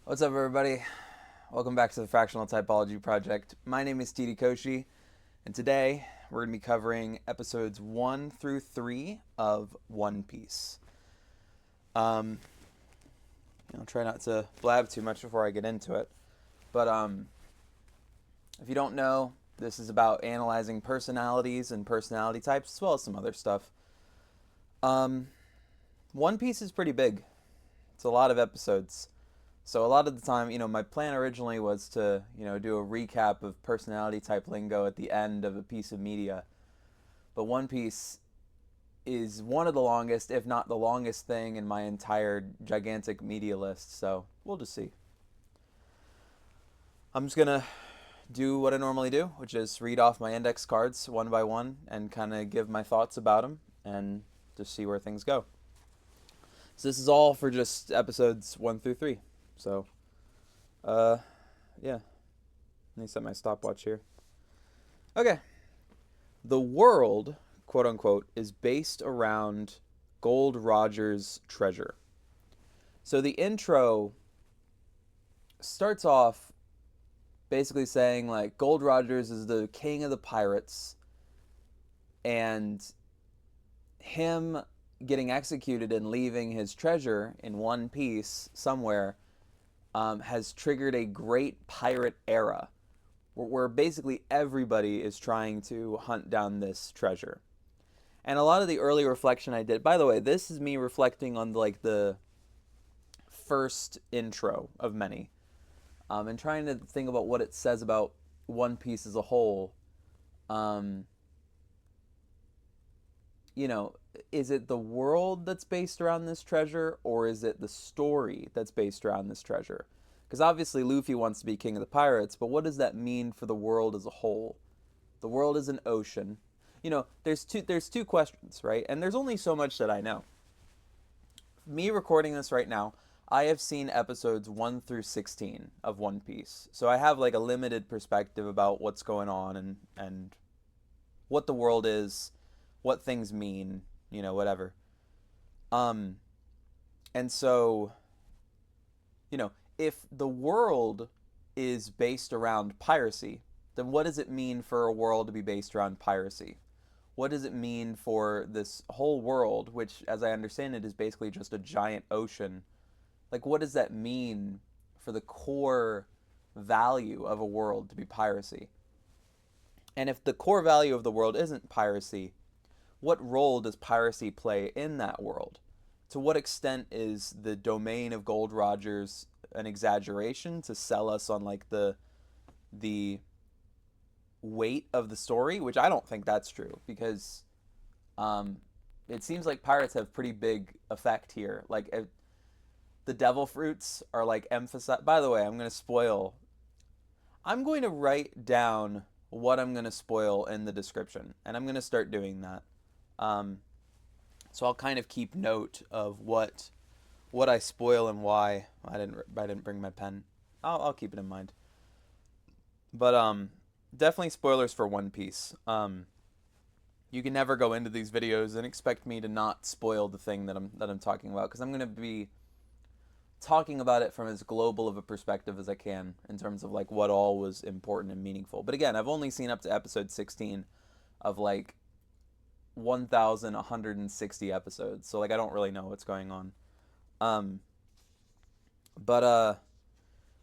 What's up, everybody? Welcome back to the Fractional Typology Project. My name is Titi Koshi, and today we're going to be covering episodes 1 through 3 of One Piece. I'll try not to blab too much before I get into it, but if you don't know, this is about analyzing personalities and personality types, as well as some other stuff. Um, One Piece is pretty big. It's a lot of episodes. So a lot of the time, my plan originally was to, do a recap of personality type lingo at the end of a piece of media. But One Piece is one of the longest, if not the longest thing in my entire gigantic media list. So we'll just see. I'm just going to do what I normally do, which is read off my index cards one by one and kind of give my thoughts about them and just see where things go. So this is all for just episodes 1 through 3. So, yeah. Let me set my stopwatch here. Okay. The world, quote unquote, is based around Gold Roger's treasure. So the intro starts off basically saying, like, Gold Rogers is the king of the pirates, and him getting executed and leaving his treasure in one piece somewhere has triggered a great pirate era where basically everybody is trying to hunt down this treasure. And a lot of the early reflection I did, by the way, this is me reflecting on the first intro of many, and trying to think about what it says about One Piece as a whole. Um, you know, is it the world that's based around this treasure, or is it the story that's based around this treasure? Because obviously Luffy wants to be king of the pirates, but what does that mean for the world as a whole? The world is an ocean. There's two questions, right? And there's only so much that I know. Me recording this right now, I have seen episodes 1 through 16 of One Piece. So I have like a limited perspective about what's going on and what the world is, what things mean, whatever. Um and so, if the world is based around piracy, then what does it mean for a world to be based around piracy? What does it mean for this whole world, which, as I understand it, is basically just a giant ocean? Like, what does that mean for the core value of a world to be piracy? And if the core value of the world isn't piracy, what role does piracy play in that world? To what extent is the domain of Gold Rogers an exaggeration to sell us on like the weight of the story, which I don't think that's true because um, it seems like pirates have pretty big effect here. Like the devil fruits are like emphasized. By the way, I'm going to spoil. I'm going to write down what I'm going to spoil in the description, and I'm going to start doing that. Um, so I'll kind of keep note of what I spoil and why. I didn't bring my pen. I'll keep it in mind. But definitely spoilers for One Piece. You can never go into these videos and expect me to not spoil the thing that I'm talking about because I'm going to be talking about it from as global of a perspective as I can in terms of like what all was important and meaningful. But again, I've only seen up to episode 16 of like 1,160 episodes, so like I don't really know what's going on. Um, but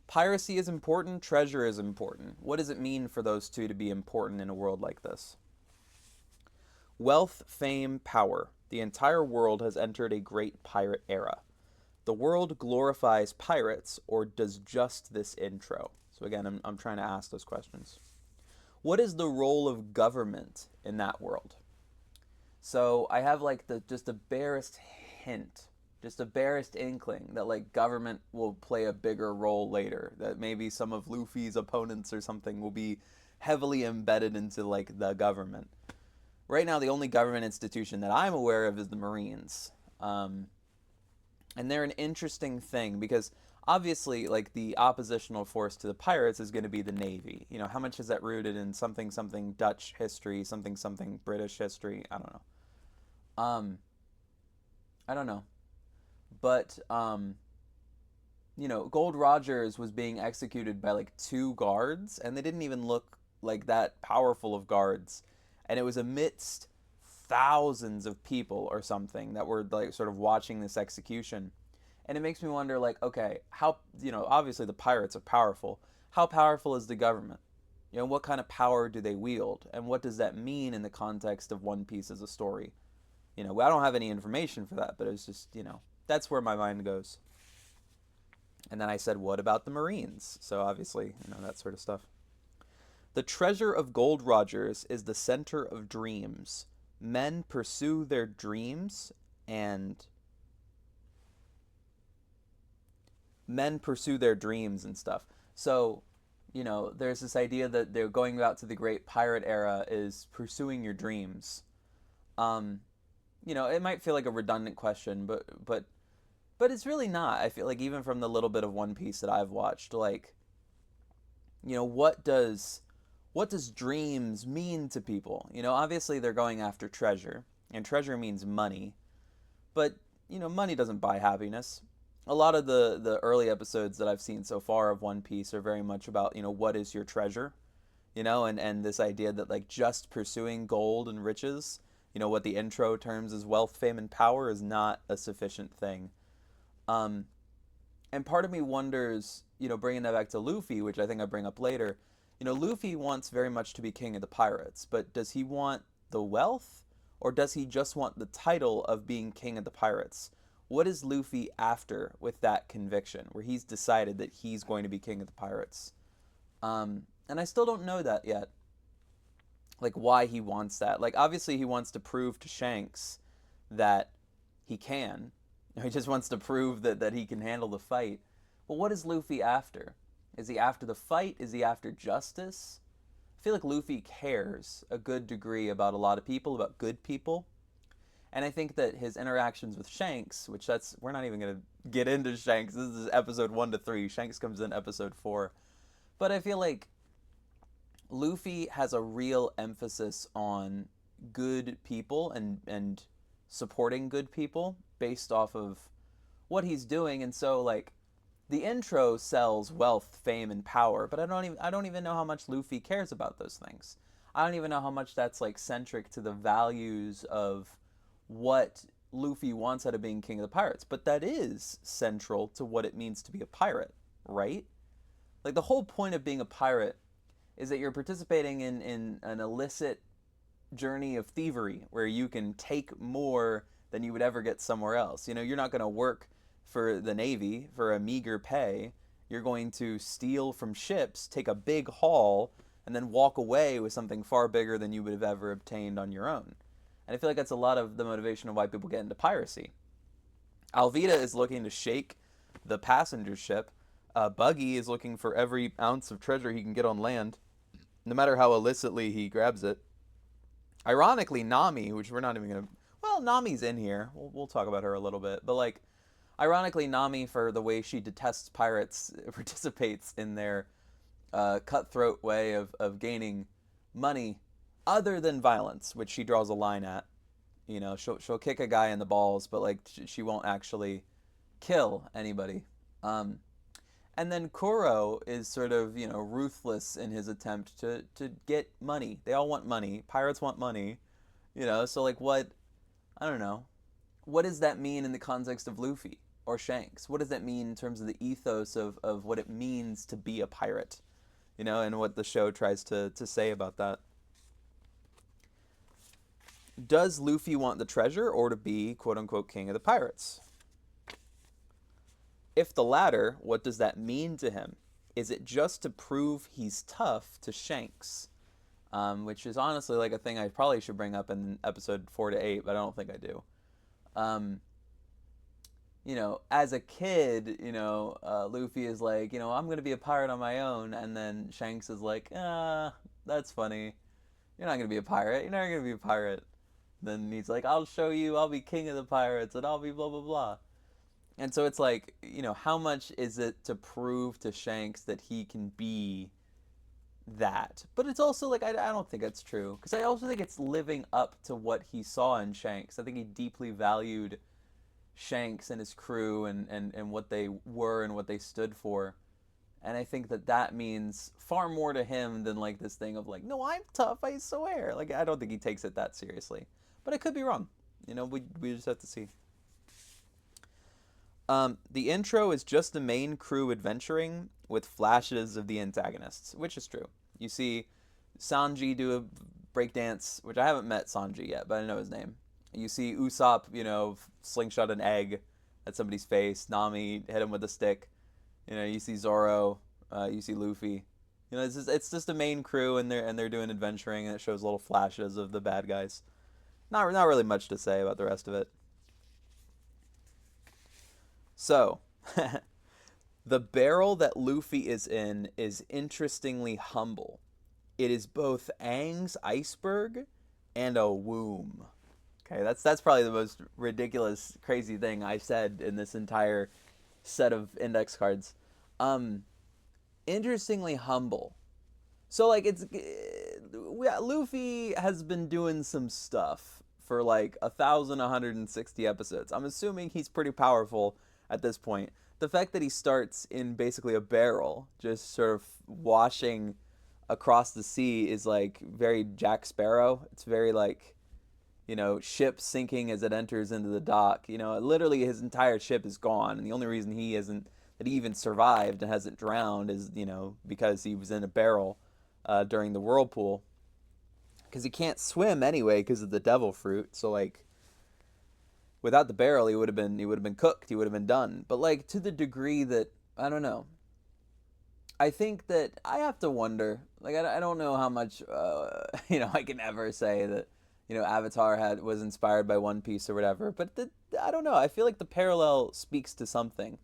piracy is important, treasure is important. What does it mean for those two to be important in a world like this? Wealth, fame, power. The entire world has entered a great pirate era. The world glorifies pirates, or does just this intro? So again, I'm trying to ask those questions. What is the role of government in that world? So I have like the just the barest hint, just a barest inkling that like government will play a bigger role later. That maybe some of Luffy's opponents or something will be heavily embedded into like the government. Right now, the only government institution that I'm aware of is the Marines, and they're an interesting thing because obviously like the oppositional force to the pirates is going to be the navy. How much is that rooted in something something Dutch history, something something British history? I don't know. um I don't know. But Gold Rogers was being executed by like two guards, and they didn't even look like that powerful of guards. And it was amidst thousands of people or something that were like sort of watching this execution. And it makes me wonder, like, okay, how, obviously the pirates are powerful. How powerful is the government? What kind of power do they wield? And what does that mean in the context of One Piece as a story? I don't have any information for that, but it's just, that's where my mind goes. And then I said, what about the Marines? So obviously, that sort of stuff. The treasure of Gold Rogers is the center of dreams. Men pursue their dreams and stuff. So, there's this idea that they're going out to the great pirate era is pursuing your dreams. Um, it might feel like a redundant question, but it's really not. I feel like even from the little bit of One Piece that I've watched, like, what does dreams mean to people? Obviously they're going after treasure, and treasure means money, but money doesn't buy happiness. A lot of the early episodes that I've seen so far of One Piece are very much about, what is your treasure? And this idea that like just pursuing gold and riches, what the intro terms as wealth, fame, and power is not a sufficient thing. Um, and part of me wonders, bringing that back to Luffy, which I think I bring up later, Luffy wants very much to be king of the pirates, but does he want the wealth, or does he just want the title of being king of the pirates? What is Luffy after with that conviction, where he's decided that he's going to be king of the pirates? And I still don't know that yet, like why he wants that. Like obviously he wants to prove to Shanks that he can. He just wants to prove that he can handle the fight. But what is Luffy after? Is he after the fight? Is he after justice? I feel like Luffy cares a good degree about a lot of people, about good people. And I think that his interactions with Shanks, which we're not even going to get into Shanks. This is episode 1 to 3. Shanks comes in episode 4. But I feel like Luffy has a real emphasis on good people and supporting good people based off of what he's doing. And so like the intro sells wealth, fame, and power, but I don't even know how much Luffy cares about those things. I don't even know how much that's like centric to the values of what Luffy wants out of being king of the pirates. But that is central to what it means to be a pirate, right? Like the whole point of being a pirate is that you're participating in an illicit journey of thievery where you can take more than you would ever get somewhere else. You're not going to work for the Navy for a meager pay. You're going to steal from ships, take a big haul, and then walk away with something far bigger than you would have ever obtained on your own. And I feel like that's a lot of the motivation of why people get into piracy. Alvida is looking to shake the passenger ship. Buggy is looking for every ounce of treasure he can get on land, no matter how illicitly he grabs it. Ironically, Nami, which we're not even going to... Well, Nami's in here. We'll talk about her a little bit. But, like, ironically, Nami, for the way she detests pirates, participates in their cutthroat way of gaining money other than violence, which she draws a line at. She'll kick a guy in the balls, but, like, she won't actually kill anybody. And then Kuro is sort of, ruthless in his attempt to get money. They all want money. Pirates want money. So like I don't know. What does that mean in the context of Luffy or Shanks? What does that mean in terms of the ethos of what it means to be a pirate? And what the show tries to say about that. Does Luffy want the treasure or to be, quote unquote, king of the pirates? If the latter, what does that mean to him? Is it just to prove he's tough to Shanks? Which is honestly like a thing I probably should bring up in episode 4 to 8, but I don't think I do. As a kid, Luffy is like, I'm going to be a pirate on my own. And then Shanks is like, that's funny. You're not going to be a pirate. You're never going to be a pirate. Then he's like, I'll show you. I'll be king of the pirates and I'll be blah, blah, blah. And so it's like, how much is it to prove to Shanks that he can be that? But it's also like, I don't think that's true. Because I also think it's living up to what he saw in Shanks. I think he deeply valued Shanks and his crew and what they were and what they stood for. And I think that that means far more to him than like this thing of like, no, I'm tough, I swear. Like, I don't think he takes it that seriously. But I could be wrong. We just have to see. The intro is just the main crew adventuring with flashes of the antagonists, which is true. You see Sanji do a breakdance, which I haven't met Sanji yet, but I know his name. You see Usopp, slingshot an egg at somebody's face. Nami hit him with a stick. You see Zoro. You see Luffy. It's just a main crew, and they're doing adventuring, and it shows little flashes of the bad guys. Not really much to say about the rest of it. So, the barrel that Luffy is in is interestingly humble. It is both Aang's iceberg and a womb. Okay, that's probably the most ridiculous, crazy thing I said in this entire set of index cards. Um, Interestingly humble. So like Luffy has been doing some stuff for like 1,160 episodes. I'm assuming he's pretty powerful at this point. The fact that he starts in basically a barrel, just sort of washing across the sea, is like very Jack Sparrow. It's very like, ship sinking as it enters into the dock. Literally his entire ship is gone, and the only reason that he even survived and hasn't drowned is, because he was in a barrel during the whirlpool. Because he can't swim anyway because of the devil fruit. So like, without the barrel, he would have been cooked. He would have been done. But like, to the degree that, I don't know. I think that I have to wonder. Like, I don't know how much I can ever say that Avatar was inspired by One Piece or whatever. But I don't know. I feel like the parallel speaks to something.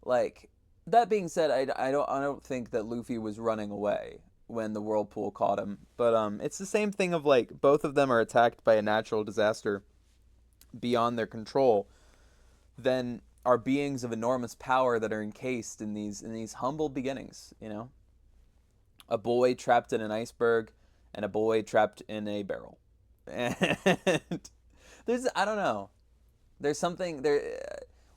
Like, that being said, I don't think that Luffy was running away when the whirlpool caught him. But it's the same thing of like, both of them are attacked by a natural disaster beyond their control. Then are beings of enormous power that are encased in these humble beginnings. A boy trapped in an iceberg and a boy trapped in a barrel. And I don't know. There's something there.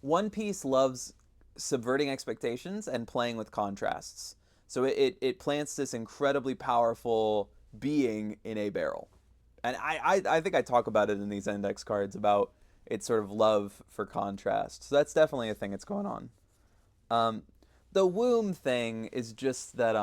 One Piece loves subverting expectations and playing with contrasts. So it plants this incredibly powerful being in a barrel. And I think I talk about it in these index cards about its sort of love for contrast. So that's definitely a thing that's going on. Um, the womb thing is just that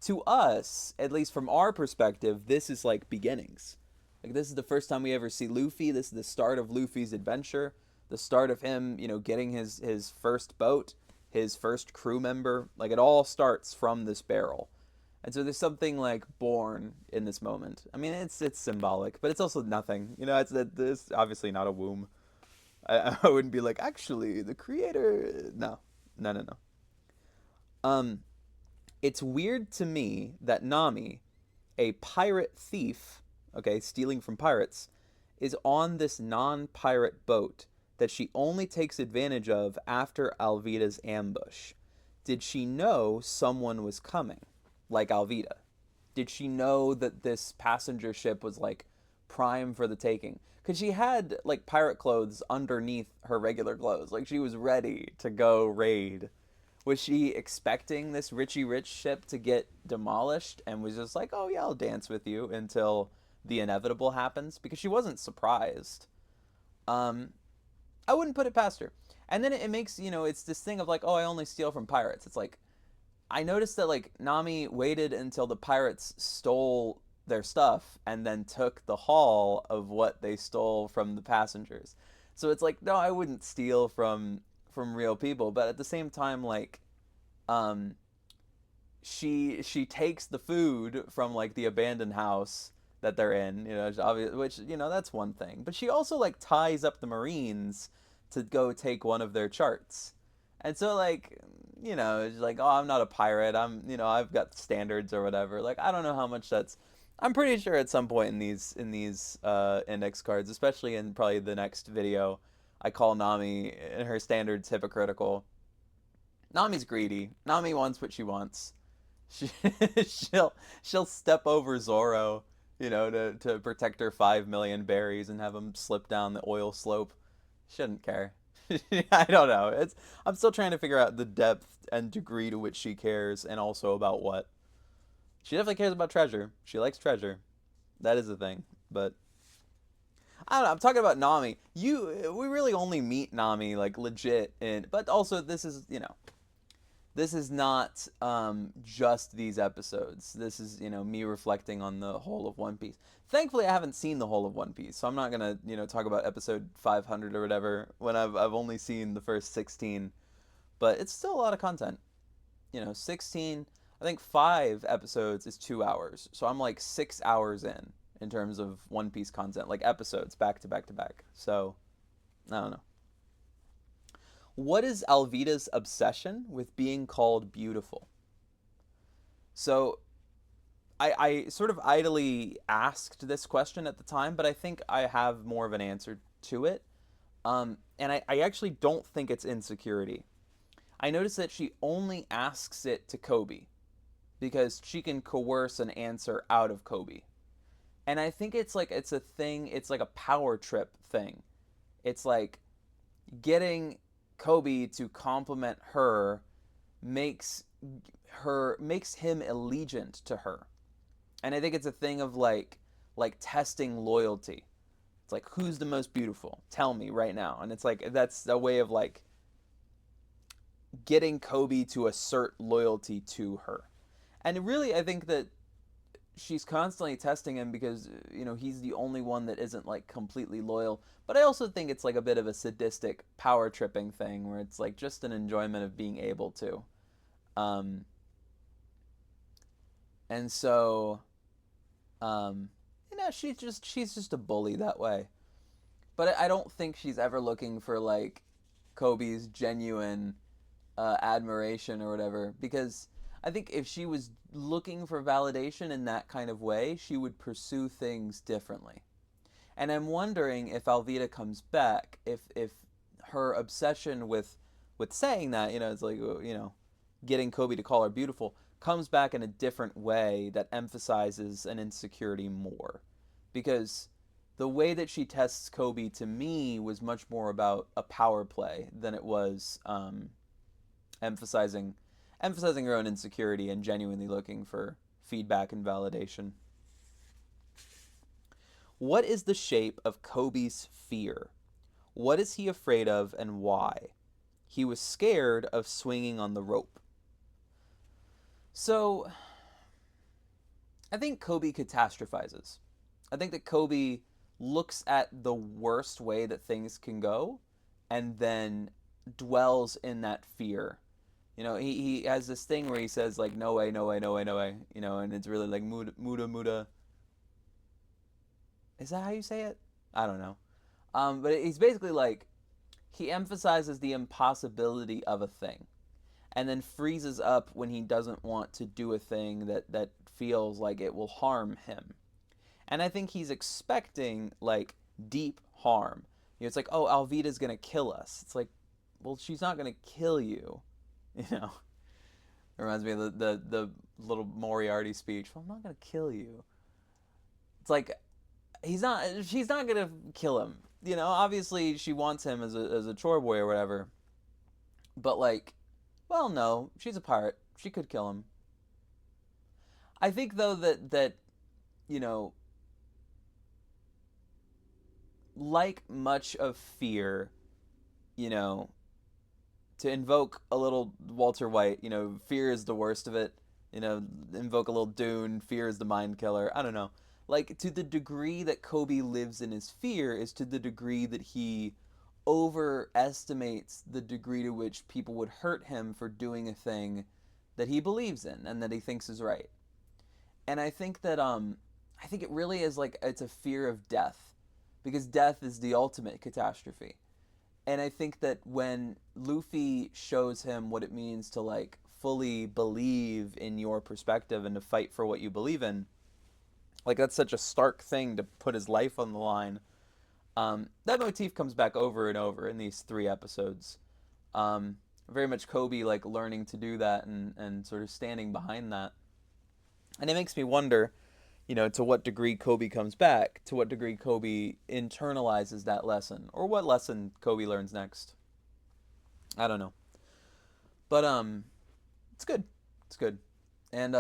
to us, at least from our perspective, this is like beginnings. Like, this is the first time we ever see Luffy. This is the start of Luffy's adventure, the start of him, getting his first boat, his first crew member. Like, it all starts from this barrel. And so there's something like born in this moment. I mean, it's symbolic, but it's also nothing. It's obviously not a womb. I wouldn't be like, actually, the creator. No, no, no, no. Um, it's weird to me that Nami, a pirate thief, okay, stealing from pirates, is on this non-pirate boat that she only takes advantage of after Alvida's ambush. Did she know someone was coming, like Alvida? Did she know that this passenger ship was like prime for the taking? Because she had like pirate clothes underneath her regular clothes. Like, she was ready to go raid. Was she expecting this Richie Rich ship to get demolished and was just like, oh yeah, I'll dance with you until the inevitable happens? Because she wasn't surprised. Um, I wouldn't put it past her. And then it makes, it's this thing of like, oh, I only steal from pirates. It's like, I noticed that like Nami waited until the pirates stole their stuff and then took the haul of what they stole from the passengers. So it's like, no, I wouldn't steal from real people, but at the same time, like, um, she takes the food from like the abandoned house that they're in, which that's one thing. But she also like ties up the Marines to go take one of their charts, and so like, it's like, oh, I'm not a pirate. I've got standards or whatever. Like, I don't know how much that's. I'm pretty sure at some point in these index cards, especially in probably the next video, I call Nami and her standards hypocritical. Nami's greedy. Nami wants what she wants. She, she'll step over Zoro to protect her 5 million berries and have them slip down the oil slope. Shouldn't care. I don't know. I'm still trying to figure out the depth and degree to which she cares, and also about what. She definitely cares about treasure. She likes treasure. That is the thing. But I don't know. I'm talking about Nami. We really only meet Nami like legit but also this is not just these episodes. This is me reflecting on the whole of One Piece. Thankfully, I haven't seen the whole of One Piece, so I'm not gonna talk about episode 500 or whatever when I've only seen the first 16. But it's still a lot of content. 16. I think 5 episodes is 2 hours, so I'm like 6 hours in terms of One Piece content, like episodes back to back to back. So I don't know. What is Alvida's obsession with being called beautiful? So I sort of idly asked this question at the time, but I think I have more of an answer to it. And I actually don't think it's insecurity. I noticed that she only asks it to Kobe because she can coerce an answer out of Kobe. And I think it's a thing, it's like a power trip thing. It's like getting Kobe to compliment her makes makes him allegiant to her. And I think it's a thing of like testing loyalty. It's like, who's the most beautiful? Tell me right now. And it's like that's a way of like getting Kobe to assert loyalty to her. And really I think that she's constantly testing him because he's the only one that isn't like completely loyal. But I also think it's like a bit of a sadistic power tripping thing where it's like just an enjoyment of being able to. Um, and so, um, she's just a bully that way. But I don't think she's ever looking for like Kobe's genuine admiration or whatever, because I think if she was looking for validation in that kind of way, she would pursue things differently. And I'm wondering if Alvida comes back, if her obsession with saying that, it's like getting Kobe to call her beautiful, comes back in a different way that emphasizes an insecurity more. Because the way that she tests Kobe to me was much more about a power play than it was emphasizing emphasizing her own insecurity and genuinely looking for feedback and validation. What is the shape of Kobe's fear? What is he afraid of and why? He was scared of swinging on the rope. So, I think Kobe catastrophizes. I think that Kobe looks at the worst way that things can go and then dwells in that fear. He has this thing where he says like no way, no way, no way, no way, and it's really like muda muda muda. Is that how you say it? I don't know. But he's basically like he emphasizes the impossibility of a thing and then freezes up when he doesn't want to do a thing that feels like it will harm him. And I think he's expecting like deep harm. It's like, oh, Alvida's gonna kill us. It's like, well, she's not gonna kill you. You know, it reminds me of the little Moriarty speech. Well, I'm not gonna kill you. It's like she's not gonna kill him. Obviously she wants him as a chore boy or whatever. But like, well, no, she's a pirate. She could kill him. I think though that you know, like much of fear, you know, to invoke a little Walter White, fear is the worst of it. Invoke a little Dune, fear is the mind killer. I don't know. Like, to the degree that Kobe lives in his fear is to the degree that he overestimates the degree to which people would hurt him for doing a thing that he believes in and that he thinks is right. And I think it really is like it's a fear of death because death is the ultimate catastrophe. And I think that when Luffy shows him what it means to like fully believe in your perspective and to fight for what you believe in, like that's such a stark thing to put his life on the line. That motif comes back over and over in these 3 episodes. Very much Kobe like learning to do that and sort of standing behind that. And it makes me wonder, to what degree Kobe comes back, to what degree Kobe internalizes that lesson, or what lesson Kobe learns next. I don't know. But it's good. It's good. And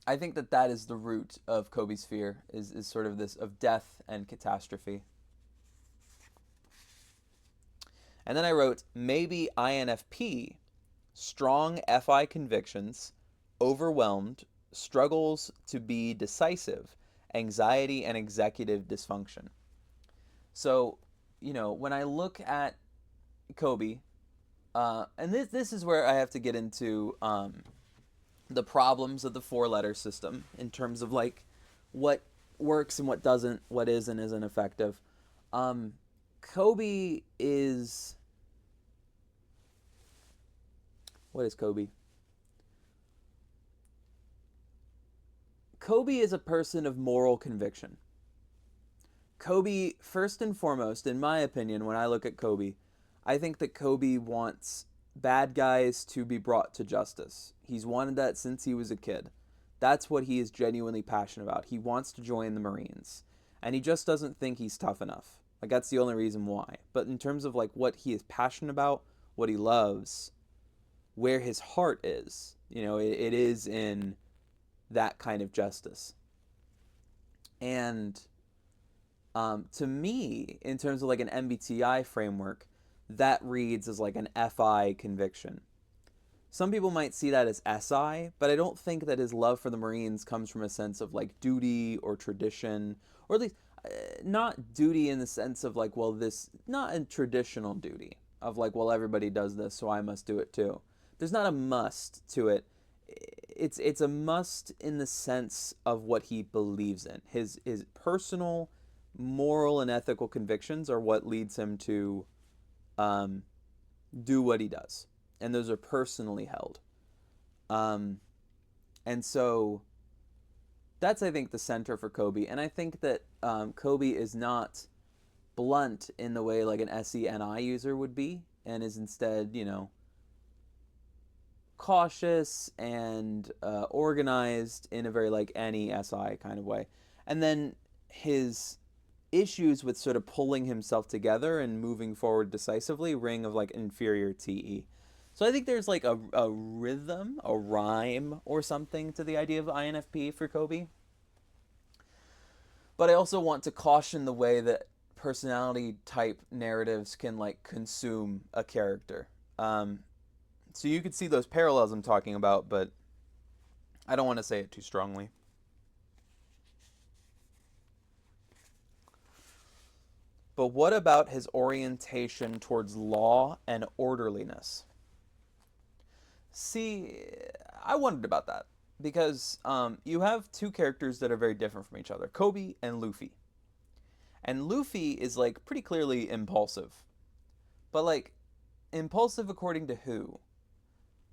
I think that that is the root of Kobe's fear is sort of this of death and catastrophe. And then I wrote maybe INFP, strong FI convictions, overwhelmed, struggles to be decisive, anxiety and executive dysfunction. So, when I look at Kobe, and this is where I have to get into the problems of the four-letter system in terms of like what works and what doesn't, what is and isn't effective. Um, Kobe is what is Kobe? Kobe is a person of moral conviction. Kobe, first and foremost, in my opinion, when I look at Kobe, I think that Kobe wants bad guys to be brought to justice. He's wanted that since he was a kid. That's what he is genuinely passionate about. He wants to join the Marines. And he just doesn't think he's tough enough. Like, that's the only reason why. But in terms of, like, what he is passionate about, what he loves, where his heart is, it is in that kind of justice. And to me, in terms of like an MBTI framework, that reads as like an FI conviction. Some people might see that as SI, but I don't think that his love for the Marines comes from a sense of like duty or tradition, or at least not duty in the sense of like, well, this, not a traditional duty of like, well, everybody does this, so I must do it too. There's not a must to it. It's a must in the sense of what he believes in. His personal moral and ethical convictions are what leads him to um, do what he does, and those are personally held. Um, and so that's, I think, the center for Kobe. And I think that Kobe is not blunt in the way like an SENI user would be, and is instead, cautious and organized in a very like any SI kind of way. And then his issues with sort of pulling himself together and moving forward decisively ring of like inferior TE. So I think there's like a rhythm, a rhyme or something to the idea of INFP for Kobe. But I also want to caution the way that personality type narratives can like consume a character. So you could see those parallels I'm talking about, but I don't want to say it too strongly. But what about his orientation towards law and orderliness? See, I wondered about that because you have two characters that are very different from each other, Kobe and Luffy. And Luffy is like pretty clearly impulsive, but like impulsive according to who?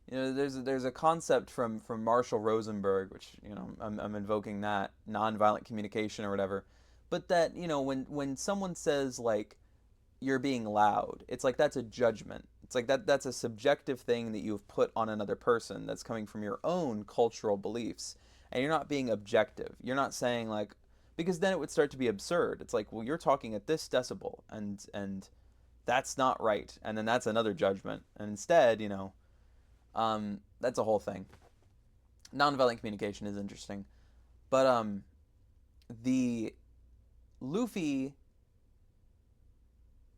There's a concept from Marshall Rosenberg, which I'm invoking that nonviolent communication or whatever, but that when someone says like you're being loud, it's like that's a judgment. It's like that's a subjective thing that you've put on another person that's coming from your own cultural beliefs, and you're not being objective. You're not saying like because then it would start to be absurd. It's like well you're talking at this decibel and that's not right, and then that's another judgment, and instead that's a whole thing. Nonviolent communication is interesting, but the Luffy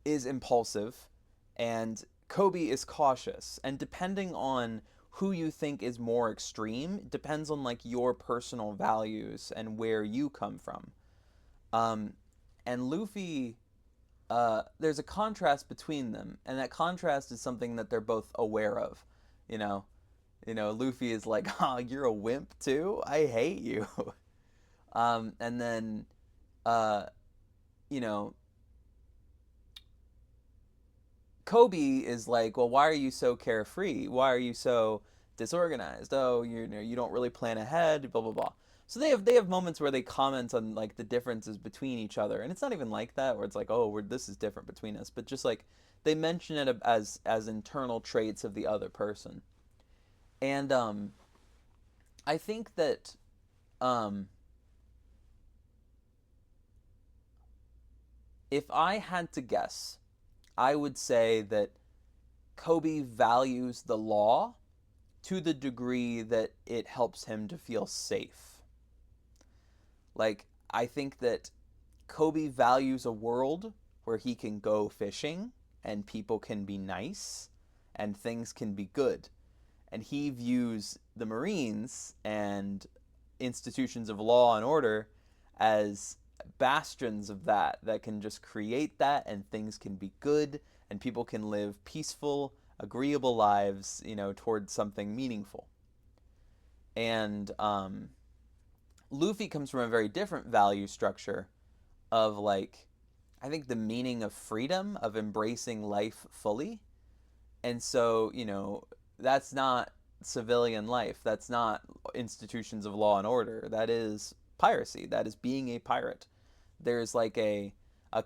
is impulsive, and Kobe is cautious. And depending on who you think is more extreme, depends on like your personal values and where you come from. Um, and Luffy, there's a contrast between them, and that contrast is something that they're both aware of. You know, Luffy is like, "Oh, you're a wimp too. I hate you." And then, uh, you know, Kobe is like, "Well, why are you so carefree? Why are you so disorganized? Oh, you don't really plan ahead. Blah blah blah." So they have moments where they comment on like the differences between each other, and it's not even like that where it's like, "Oh, this is different between us," but just like they mention it as internal traits of the other person. And I think that um, If I had to guess, I would say that Kobe values the law to the degree that it helps him to feel safe. Like, I think that Kobe values a world where he can go fishing and people can be nice and things can be good. And he views the Marines and institutions of law and order as bastions of that can just create that, and things can be good and people can live peaceful, agreeable lives, towards something meaningful. And Luffy comes from a very different value structure of, like, I think the meaning of freedom, of embracing life fully. And so, that's not civilian life. That's not institutions of law and order. That is piracy. That is being a pirate. There's like a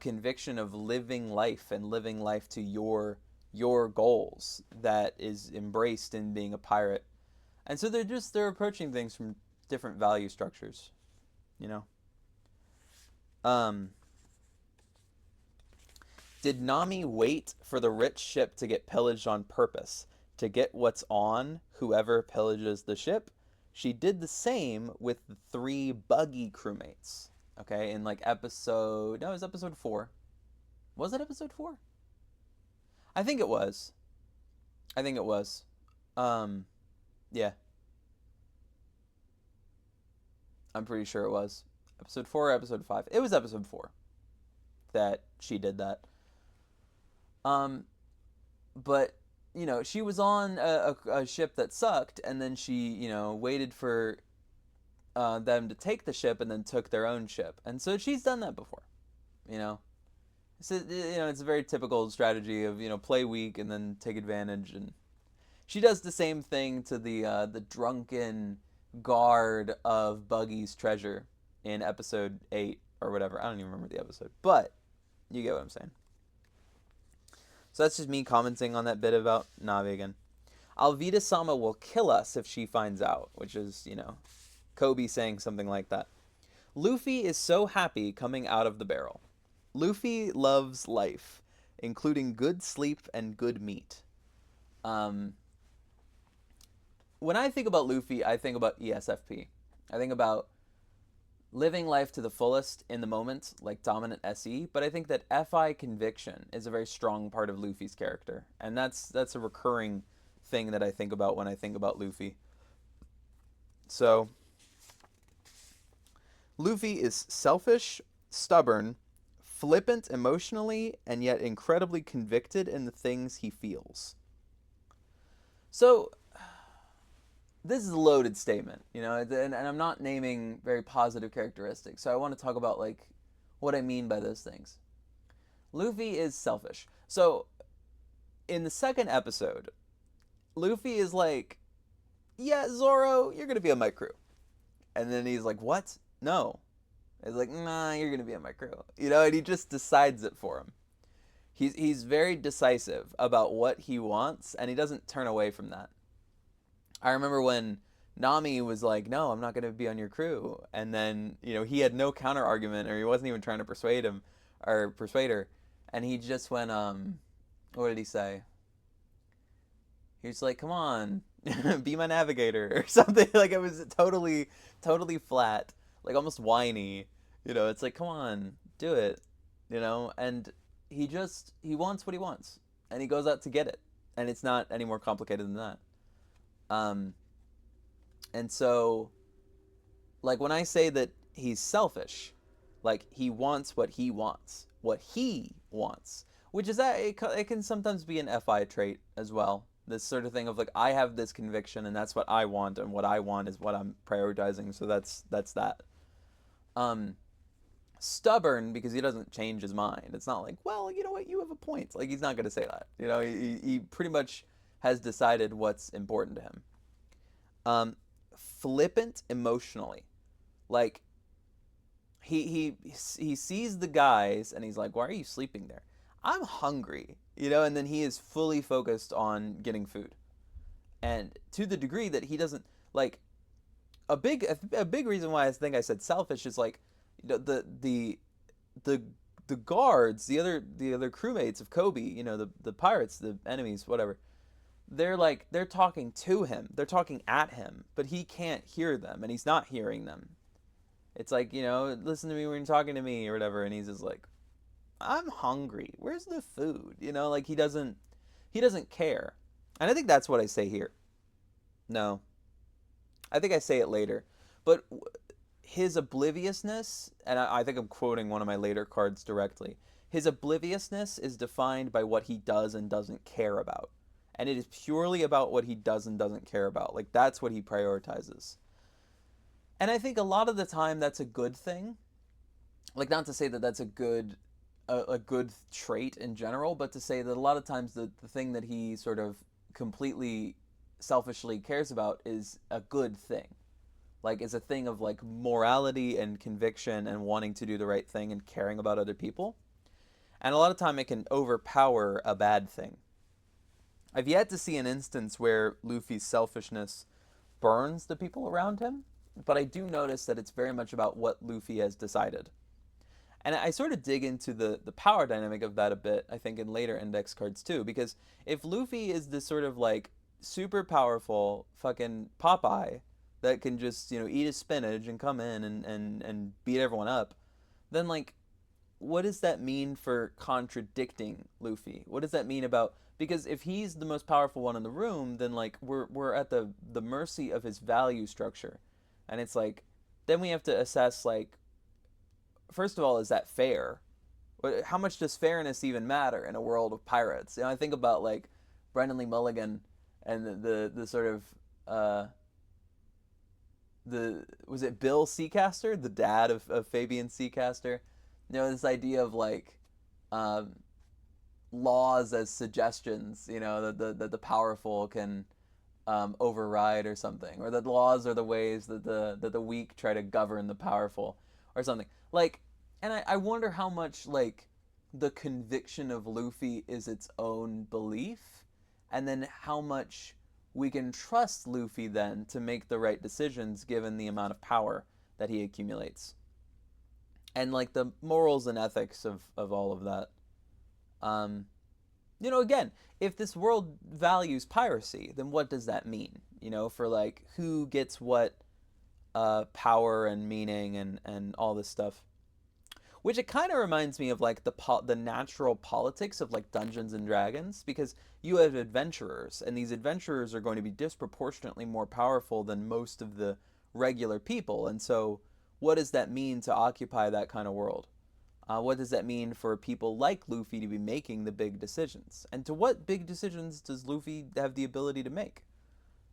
conviction of living life and living life to your goals that is embraced in being a pirate. And so they're approaching things from different value structures, you know. Um Did Nami wait for the rich ship to get pillaged on purpose to get what's on whoever pillages the ship? She did the same with the three buggy crewmates. Okay, in like episode, no, it was episode 4. Was it episode 4? I think it was. I think it was. Um, yeah, I'm pretty sure it was. Episode 4 or episode 5. It was episode 4 that she did that. Um, but she was on a ship that sucked, and then she waited for them to take the ship, and then took their own ship, and so she's done that before. You know, so it's a very typical strategy of play weak and then take advantage, and she does the same thing to the drunken guard of Buggy's treasure in episode 8 or whatever. I don't even remember the episode, but you get what I'm saying. So that's just me commenting on that bit about Navi again. Alvida Sama will kill us if she finds out, which is, Kobe saying something like that. Luffy is so happy coming out of the barrel. Luffy loves life, including good sleep and good meat. Um, when I think about Luffy, I think about ESFP. I think about living life to the fullest in the moment, like dominant SE, but I think that FI conviction is a very strong part of Luffy's character, and that's a recurring thing that I think about when I think about Luffy. So, Luffy is selfish, stubborn, flippant emotionally, and yet incredibly convicted in the things he feels. So, this is a loaded statement, and I'm not naming very positive characteristics. So I want to talk about like what I mean by those things. Luffy is selfish. So in the second episode, Luffy is like, "Yeah, Zoro, you're gonna be on my crew," and then he's like, "What? No." He's like, "Nah, you're gonna be on my crew," and he just decides it for him. He's very decisive about what he wants, and he doesn't turn away from that. I remember when Nami was like, "No, I'm not going to be on your crew," and then he had no counter argument, or he wasn't even trying to persuade him or persuade her, and he just went, what did he say? He was like, "Come on, be my navigator," or something. Like, it was totally flat, like almost whiny. It's like, "Come on, do it," and he wants what he wants, and he goes out to get it, and it's not any more complicated than that. Um, and so, like, when I say that he's selfish, like, he wants what he wants, which is that it can sometimes be an FI trait as well. This sort of thing of like, I have this conviction and that's what I want, and what I want is what I'm prioritizing. So that's that. Um, Stubborn because he doesn't change his mind. It's not like, well, you know what, you have a point. Like, he's not going to say that. He pretty much has decided what's important to him. Flippant emotionally, like he sees the guys and he's like, "Why are you sleeping there? I'm hungry," and then he is fully focused on getting food, and to the degree that he doesn't like a big reason why I think I said selfish is like the the the guards, the other crewmates of Kobe, the pirates, the enemies, whatever, they're talking to him. They're talking at him, but he can't hear them and he's not hearing them. It's like, listen to me when you're talking to me or whatever, and he's just like, I'm hungry. Where's the food? Like he doesn't care. And I think that's what I say here. No, I think I say it later. But his obliviousness, and I think I'm quoting one of my later cards directly, his obliviousness is defined by what he does and doesn't care about. And it is purely about what he does and doesn't care about. Like, that's what he prioritizes. And I think a lot of the time that's a good thing. Like, not to say that that's a good trait in general, but to say that a lot of times the thing that he sort of completely selfishly cares about is a good thing. Like, it's a thing of like morality and conviction and wanting to do the right thing and caring about other people. And a lot of time it can overpower a bad thing. I've yet to see an instance where Luffy's selfishness burns the people around him, but I do notice that it's very much about what Luffy has decided. And I sort of dig into the power dynamic of that a bit, I think, in later index cards too, because if Luffy is this sort of like super powerful fucking Popeye that can just, eat his spinach and come in and beat everyone up, then like what does that mean for contradicting Luffy? What does that mean about, because if he's the most powerful one in the room, then like we're at the mercy of his value structure. And it's like then we have to assess like, first of all, is that fair? How much does fairness even matter in a world of pirates? I think about like Brendan Lee Mulligan and the sort of the was it Bill Seacaster, the dad of Fabian Seacaster? This idea of like um, laws as suggestions. That the powerful can override or something, or that laws are the ways that the weak try to govern the powerful, or something like. And I wonder how much like the conviction of Luffy is its own belief, and then how much we can trust Luffy then to make the right decisions given the amount of power that he accumulates, and like the morals and ethics of all of that. Um, Again, if this world values piracy, then what does that mean? For like who gets what power and meaning and all this stuff. Which it kind of reminds me of like the natural politics of like Dungeons and Dragons, because you have adventurers, and these adventurers are going to be disproportionately more powerful than most of the regular people. And so, what does that mean to occupy that kind of world? What does that mean for people like Luffy to be making the big decisions? And to what big decisions does Luffy have the ability to make?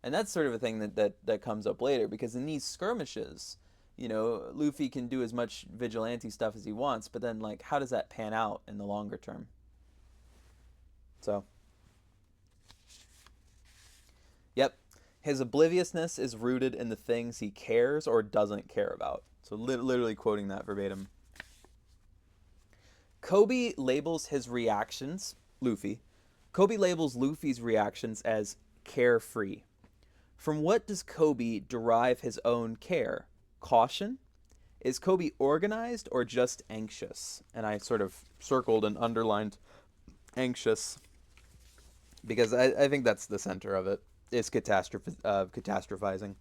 And that's sort of a thing that comes up later, because in these skirmishes, Luffy can do as much vigilante stuff as he wants, but then, like, how does that pan out in the longer term? So, yep. His obliviousness is rooted in the things he cares or doesn't care about. So, literally quoting that verbatim. Kobe labels his reactions, Luffy. Kobe labels Luffy's reactions as carefree. From what does Kobe derive his own care? Caution? Is Kobe organized or just anxious? And I sort of circled and underlined anxious because I think that's the center of it, is catastrophizing.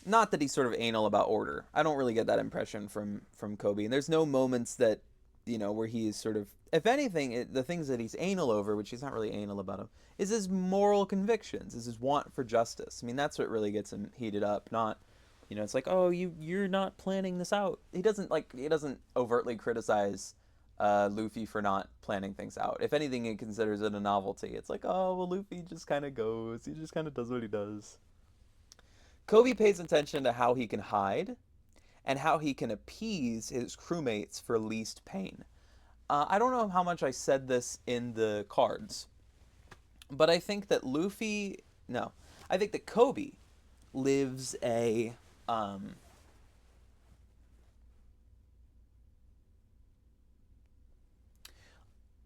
Not that he's sort of anal about order. I don't really get that impression from Kobe. And there's no moments that, where he is sort of, if anything, the things that he's anal over, which he's not really anal about him, is his moral convictions, is his want for justice. I mean, that's what really gets him heated up, not, it's like, oh, you're not planning this out. He doesn't overtly criticize Luffy for not planning things out. If anything, he considers it a novelty. It's like, oh, well, Luffy just kind of goes. He just kind of does what he does. Kobe pays attention to how he can hide and how he can appease his crewmates for least pain. I don't know how much I said this in the cards, but I think that I think that Kobe lives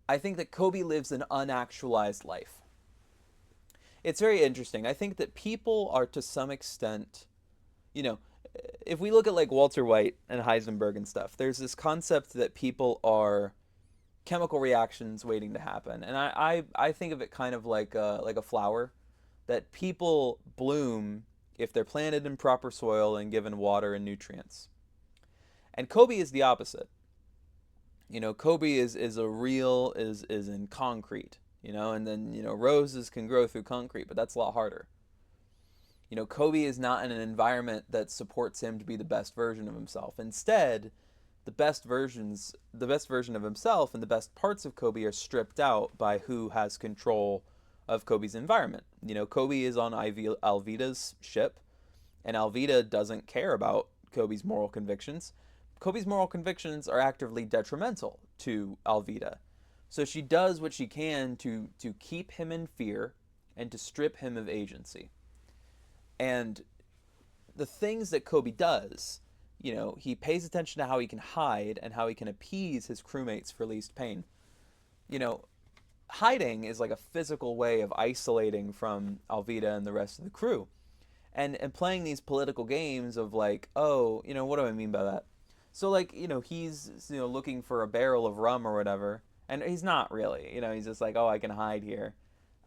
I think that Kobe lives an unactualized life. It's very interesting. I think that people are to some extent, you know, if we look at like Walter White and Heisenberg and stuff, there's this concept that people are chemical reactions waiting to happen, and I think of it kind of like a flower, that people bloom if they're planted in proper soil and given water and nutrients. And Kobe is the opposite. Kobe is a real is in concrete. And then roses can grow through concrete, but that's a lot harder. Kobe is not in an environment that supports him to be the best version of himself. Instead, the best version of himself and the best parts of Kobe are stripped out by who has control of Kobe's environment. Kobe is on Alvida's ship, and Alvida doesn't care about Kobe's moral convictions. Kobe's moral convictions are actively detrimental to Alvida. So she does what she can to keep him in fear and to strip him of agency. And the things that Kobe does, he pays attention to how he can hide and how he can appease his crewmates for least pain. You know, Hiding is like a physical way of isolating from Alvida and the rest of the crew. And playing these political games of like, oh, what do I mean by that? So like, he's looking for a barrel of rum or whatever, and he's not really. He's just like, oh, I can hide here.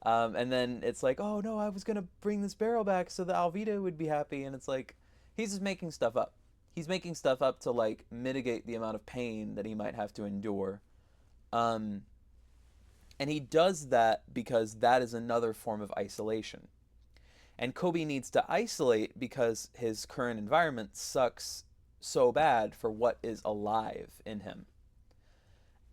And then it's like, oh no, I was gonna bring this barrel back so that Alvida would be happy, and it's like, he's just making stuff up. He's making stuff up to like mitigate the amount of pain that he might have to endure. Um, and he does that because that is another form of isolation. And Kobe needs to isolate because his current environment sucks so bad for what is alive in him.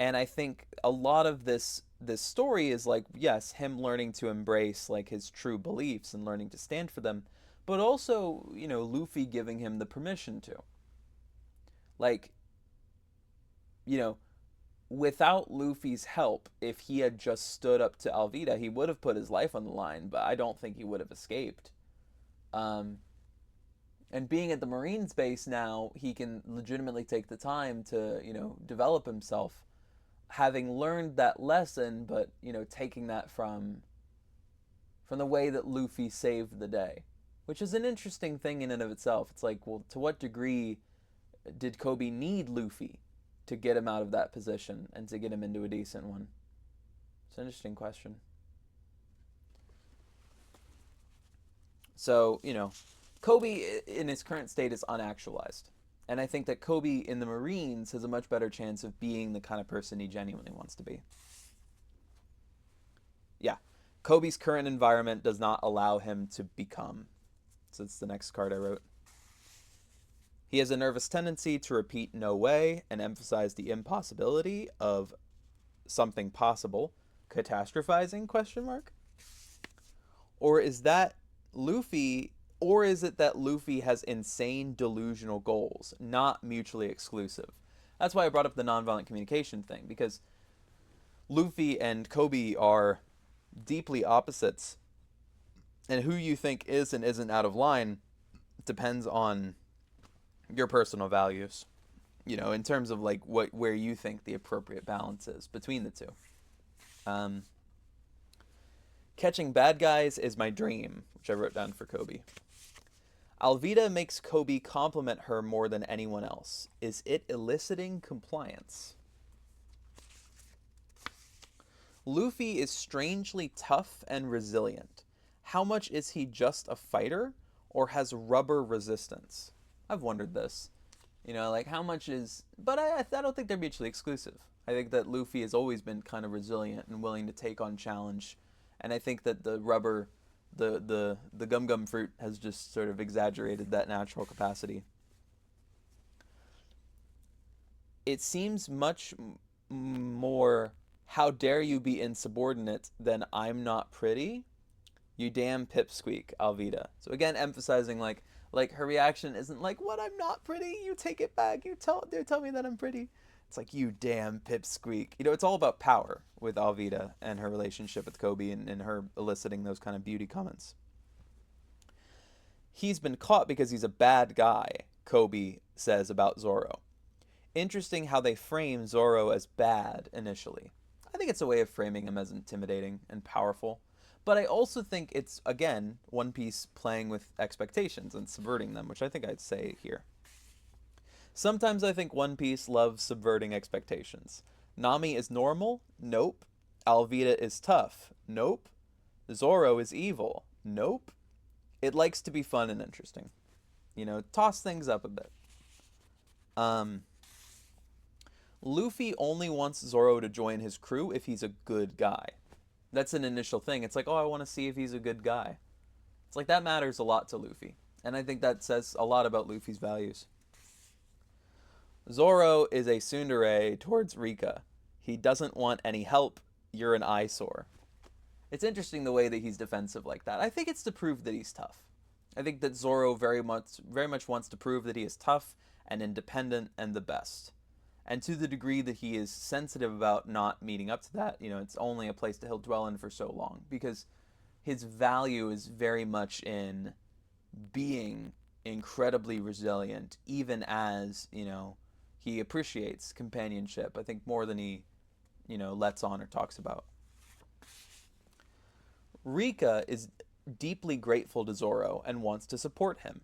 And I think a lot of this story is like, yes, him learning to embrace like his true beliefs and learning to stand for them, but also, Luffy giving him the permission to. Like, you know, without Luffy's help, if he had just stood up to Alvida, he would have put his life on the line, but I don't think he would have escaped. Um, and being at the Marines base now, he can legitimately take the time to, develop himself, having learned that lesson, but, taking that from the way that Luffy saved the day, which is an interesting thing in and of itself. It's like, well, to what degree did Kobe need Luffy to get him out of that position and to get him into a decent one? It's an interesting question. So, Kobe in his current state is unactualized. And I think that Kobe in the Marines has a much better chance of being the kind of person he genuinely wants to be. Yeah. Kobe's current environment does not allow him to become. So it's the next card I wrote. He has a nervous tendency to repeat no way and emphasize the impossibility of something possible. Catastrophizing, question mark? Or is that Luffy, or is it that Luffy has insane delusional goals, not mutually exclusive? That's why I brought up the nonviolent communication thing, because Luffy and Kobe are deeply opposites, and who you think is and isn't out of line depends on your personal values, in terms of like where you think the appropriate balance is between the two. Um, Catching bad guys is my dream, which I wrote down for Kobe. Alvida makes Kobe compliment her more than anyone else. Is it eliciting compliance? Luffy is strangely tough and resilient. How much is he just a fighter or has rubber resistance? I've wondered this. Like how much is... But I don't think they're mutually exclusive. I think that Luffy has always been kind of resilient and willing to take on challenge. And I think that the rubber, the gum gum fruit has just sort of exaggerated that natural capacity. It seems much more, how dare you be insubordinate, than I'm not pretty. You damn pipsqueak, Alvida. So again, emphasizing like her reaction isn't like, what, I'm not pretty? You take it back. You tell me that I'm pretty. It's like, you damn pipsqueak. It's all about power with Alvida and her relationship with Kobe and her eliciting those kind of beauty comments. He's been caught because he's a bad guy, Kobe says about Zoro. Interesting how they frame Zoro as bad initially. I think it's a way of framing him as intimidating and powerful. But I also think it's, again, One Piece playing with expectations and subverting them, which I think I'd say here. Sometimes I think One Piece loves subverting expectations. Nami is normal? Nope. Alvida is tough? Nope. Zoro is evil? Nope. It likes to be fun and interesting. Toss things up a bit. Um, Luffy only wants Zoro to join his crew if he's a good guy. That's an initial thing. It's like, oh, I want to see if he's a good guy. It's like that matters a lot to Luffy. And I think that says a lot about Luffy's values. Zoro is a tsundere towards Rika. He doesn't want any help. You're an eyesore. It's interesting the way that he's defensive like that. I think it's to prove that he's tough. I think that Zoro very much wants to prove that he is tough and independent and the best. And to the degree that he is sensitive about not meeting up to that, it's only a place that he'll dwell in for so long, because his value is very much in being incredibly resilient, even as, he appreciates companionship, I think, more than he, lets on or talks about. Rika is deeply grateful to Zoro and wants to support him.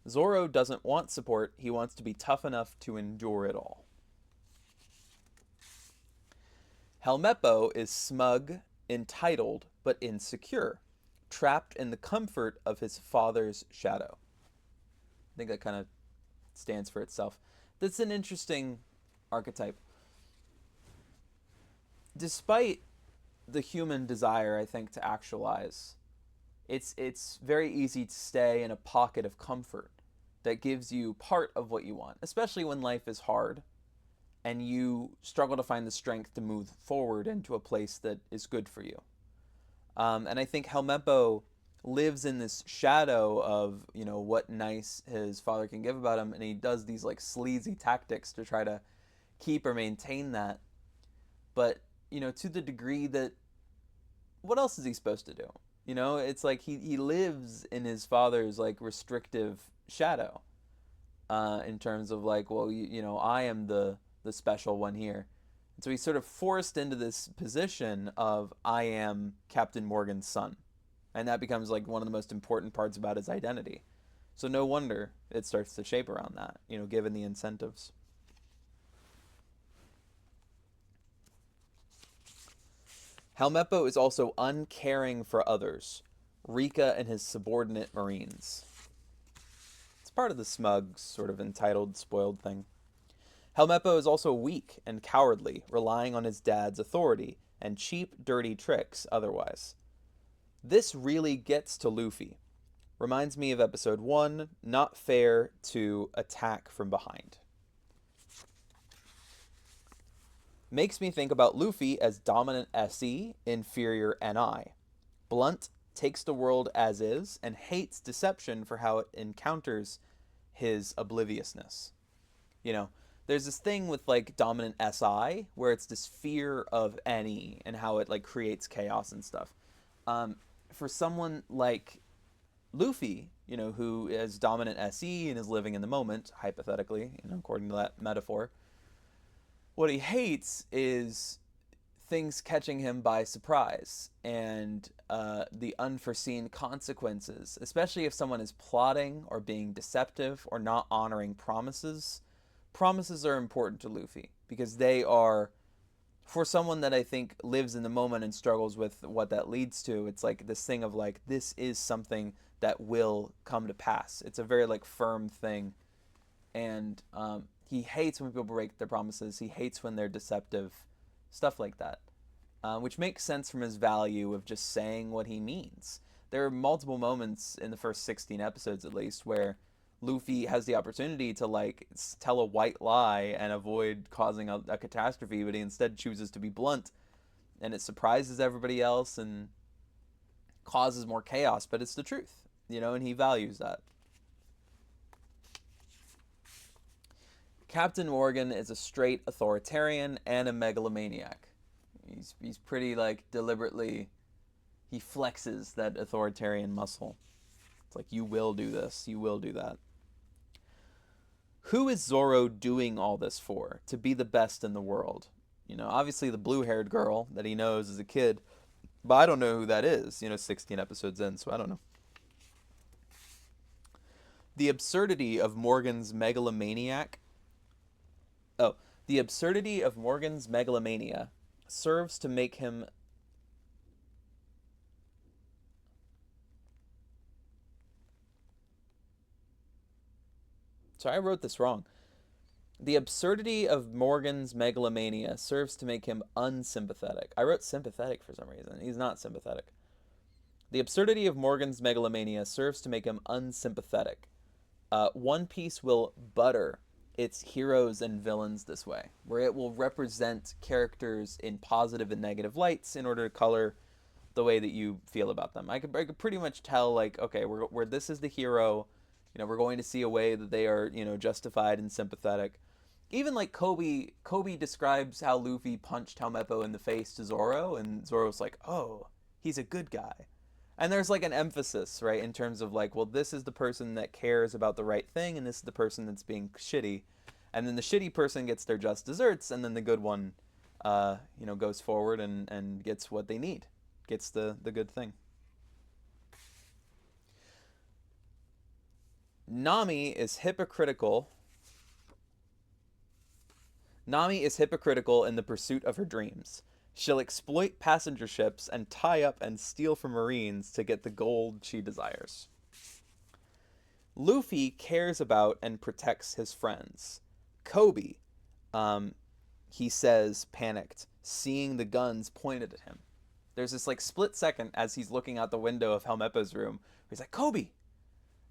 Zoro doesn't want support, he wants to be tough enough to endure it all. Helmeppo is smug, entitled, but insecure, trapped in the comfort of his father's shadow. I think that kind of stands for itself. That's an interesting archetype. Despite the human desire, I think, to actualize, it's very easy to stay in a pocket of comfort that gives you part of what you want, especially when life is hard and you struggle to find the strength to move forward into a place that is good for you. And I think Helmeppo lives in this shadow of, what nice his father can give about him, and he does these like sleazy tactics to try to keep or maintain that. But, to the degree that, what else is he supposed to do? It's like he lives in his father's like restrictive shadow, in terms of like, well, I am the special one here. And so he's sort of forced into this position of, I am Captain Morgan's son. And that becomes like one of the most important parts about his identity. So no wonder it starts to shape around that, given the incentives. Helmeppo is also uncaring for others, Rika and his subordinate marines. It's part of the smug, sort of entitled, spoiled thing. Helmeppo is also weak and cowardly, relying on his dad's authority and cheap, dirty tricks otherwise. This really gets to Luffy. Reminds me of episode 1, not fair to attack from behind. Makes me think about Luffy as dominant SE, inferior NI. Blunt, takes the world as is, and hates deception for how it encounters his obliviousness. There's this thing with like dominant SI where it's this fear of NE and how it like creates chaos and stuff. For someone like Luffy, who is dominant SE and is living in the moment, hypothetically, according to that metaphor, what he hates is things catching him by surprise and the unforeseen consequences, especially if someone is plotting or being deceptive or not honoring promises. Promises are important to Luffy because they are, for someone that I think lives in the moment and struggles with what that leads to, it's like this thing of like, this is something that will come to pass. It's a very like firm thing. And he hates when people break their promises. He hates when they're deceptive, stuff like that, which makes sense from his value of just saying what he means. There are multiple moments in the first 16 episodes, at least, where Luffy has the opportunity to like tell a white lie and avoid causing a catastrophe, but he instead chooses to be blunt, and it surprises everybody else and causes more chaos. But it's the truth, and he values that. Captain Morgan is a straight authoritarian and a megalomaniac. He's pretty like deliberately, he flexes that authoritarian muscle. It's like, you will do this, you will do that. Who is Zoro doing all this for? To be the best in the world. Obviously the blue-haired girl that he knows as a kid, but I don't know who that is, 16 episodes in, so I don't know. The absurdity of Morgan's megalomaniac Oh, the absurdity of Morgan's megalomania serves to make him. Sorry, I wrote this wrong. The absurdity of Morgan's megalomania serves to make him unsympathetic. I wrote sympathetic for some reason. He's not sympathetic. The absurdity of Morgan's megalomania serves to make him unsympathetic. One Piece will butter its heroes and villains this way, where it will represent characters in positive and negative lights in order to color the way that you feel about them. I could pretty much tell, like, okay, we're this is the hero. We're going to see a way that they are, justified and sympathetic. Even like Kobe describes how Luffy punched Helmeppo in the face to Zoro, and Zoro's like, oh, he's a good guy. And there's like an emphasis, right, in terms of like, well, this is the person that cares about the right thing, and this is the person that's being shitty. And then the shitty person gets their just desserts, and then the good one, goes forward and gets what they need, gets the good thing. Nami is hypocritical. Nami is hypocritical in the pursuit of her dreams. She'll exploit passenger ships and tie up and steal from Marines to get the gold she desires. Luffy cares about and protects his friends. Kobe, he says, panicked, seeing the guns pointed at him. There's this like split second as he's looking out the window of Helmeppo's room. Where he's like, Kobe!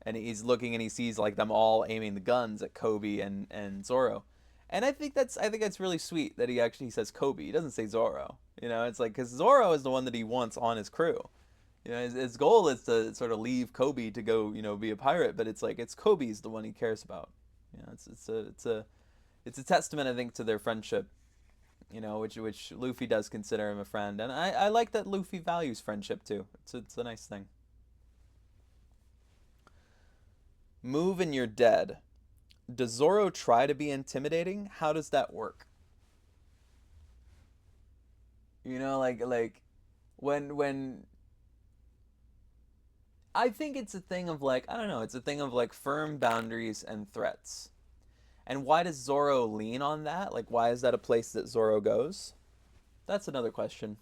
And he's looking and he sees like them all aiming the guns at Kobe and Zoro. And I think that's really sweet that he says Kobe. He doesn't say Zoro. It's like, because Zoro is the one that he wants on his crew. His goal is to sort of leave Kobe to go, be a pirate. But it's like, it's Kobe's the one he cares about. It's a testament, I think, to their friendship. Which Luffy does consider him a friend, and I like that Luffy values friendship too. It's a nice thing. Move and you're dead. Does Zoro try to be intimidating? How does that work? Like when I think it's a thing of like, I don't know, it's a thing of like firm boundaries and threats. And why does Zoro lean on that? Like, why is that a place that Zoro goes? That's another question.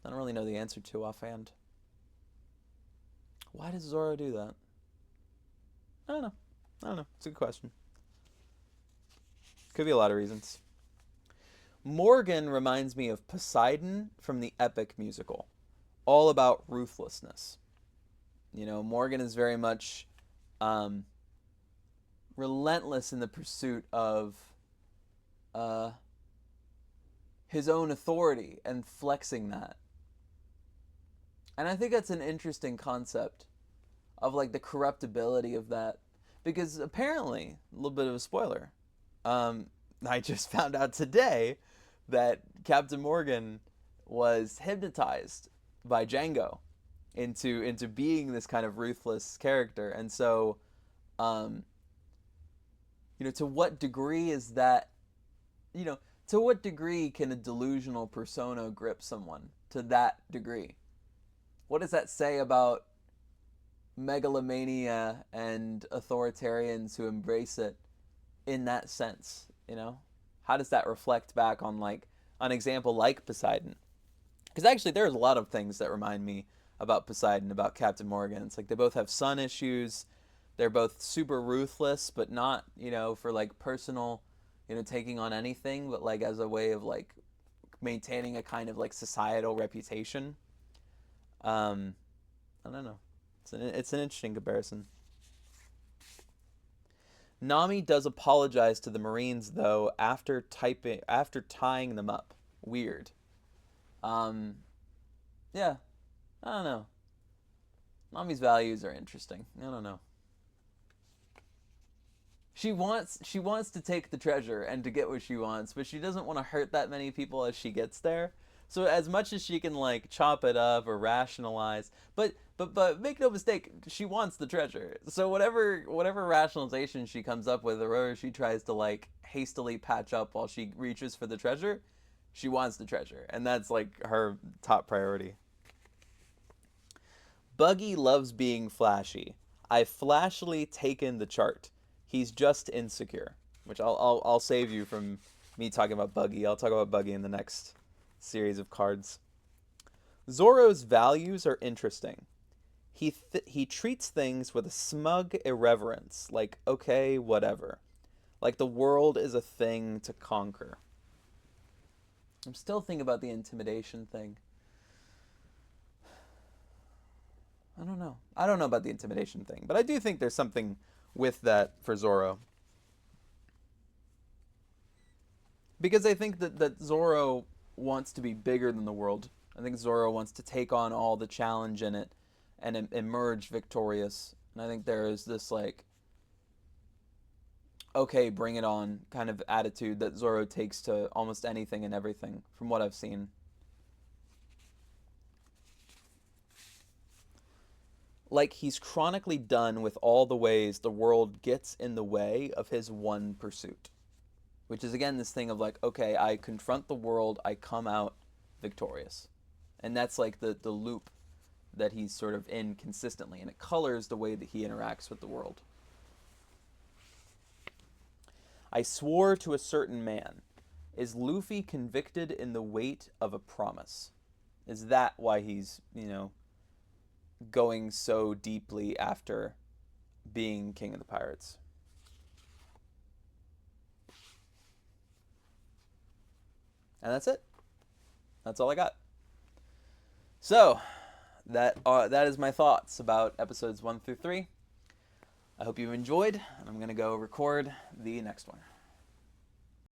I don't really know the answer to offhand. Why does Zoro do that? I don't know. I don't know. It's a good question. Could be a lot of reasons. Morgan reminds me of Poseidon from the Epic musical, all about ruthlessness. Morgan is very much relentless in the pursuit of uh, his own authority and flexing that. And I think that's an interesting concept of like the corruptibility of that, because apparently, a little bit of a spoiler, I just found out today that Captain Morgan was hypnotized by Django into being this kind of ruthless character. And so to what degree is that, to what degree can a delusional persona grip someone to that degree? What does that say about megalomania and authoritarians who embrace it in that sense? How does that reflect back on like an example like Poseidon? Because actually there's a lot of things that remind me about Poseidon, about Captain Morgan. It's like they both have son issues. They're both super ruthless, but not, for like personal, taking on anything, but like as a way of like maintaining a kind of like societal reputation. I don't know. It's an interesting comparison. Nami does apologize to the Marines though after tying them up. Weird. Um, yeah, I don't know. Nami's values are interesting. I don't know. She wants to take the treasure and to get what she wants, but she doesn't want to hurt that many people as she gets there. So as much as she can like chop it up or rationalize, but make no mistake, she wants the treasure. So whatever rationalization she comes up with, or whatever she tries to like hastily patch up while she reaches for the treasure, she wants the treasure, and that's like her top priority. Buggy loves being flashy. I've flashily taken the chart. He's just insecure. which I'll save you from me talking about Buggy. I'll talk about Buggy in the next series of cards. Zoro's values are interesting. He treats things with a smug irreverence, like, okay, whatever. Like the world is a thing to conquer. I'm still thinking about the intimidation thing. I don't know. I don't know about the intimidation thing, but I do think there's something with that for Zoro. Because I think that Zoro wants to be bigger than the world. I think Zoro wants to take on all the challenge in it and emerge victorious. And I think there is this, like, okay, bring it on kind of attitude that Zoro takes to almost anything and everything, from what I've seen. Like he's chronically done with all the ways the world gets in the way of his one pursuit. Which is again this thing of like, okay, I confront the world, I come out victorious. And that's like the loop that he's sort of in consistently, and it colors the way that he interacts with the world. I swore to a certain man. Is Luffy convicted in the weight of a promise? Is that why he's, going so deeply after being king of the pirates? And that's it. That's all I got. So, that is my thoughts about episodes 1 through 3. I hope you enjoyed, and I'm going to go record the next one.